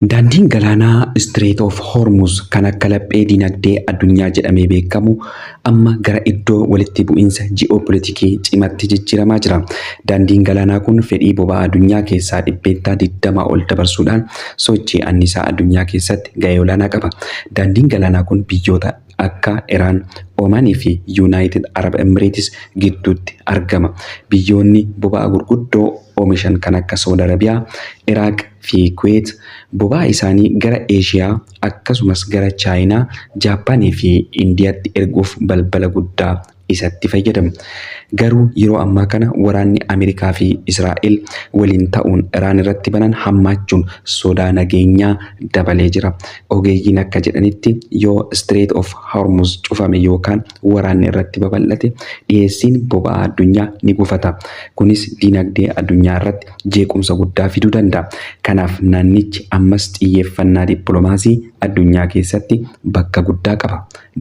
Daandiin galaanaa Strait of Hormuz kan akka laphee dinagdee addunyaa jedhamee beekamu amma gara iddoo walitti bu'iinsa ji'oopolitikii cimatti jijjiiramaa jira. Daandiin galaanaa kun fedhii boba'aa addunyaa keessaa dhibbeentaa 20 ol dabarsuudhaan sochii anniisaa addunyaa keessatti gahee olaanaa qaba. Daandiin galaanaa kun biyyoota akka Iraan, Omaanii fi United Arab Emirates gidduutti argama. Biyyoonni boba'aa gurguddoo oomishan kan akka Saudi Arabiyaa, Iraaq fi Kuwait boba'aa isaanii gara Eeshiyaa akkasumas gara Chaayinaa, Jaappaanii fi Indiyaatti erguuf balbala guddaa isatti fayyadamu. Garuu yeroo ammaa kana waraanni Ameerikaa fi Israa'el waliin ta'uun Iraan irratti banan hammaachuun sodaa nageenyaa dabalee jira. Ogeeyyiin akka jedhanitti yoo Strait of Hormuz cufame yookaan waraanni irratti babal'ate dhiyeessiin boba'aa addunyaa ni gufata. Kunis dinagdee addunyaa irratti jeequmsa guddaa fiduu danda'a. Kanaaf naannichi ammas xiyyeeffannaa dippiloomaasii addunyaa keessatti bakka guddaa qaba.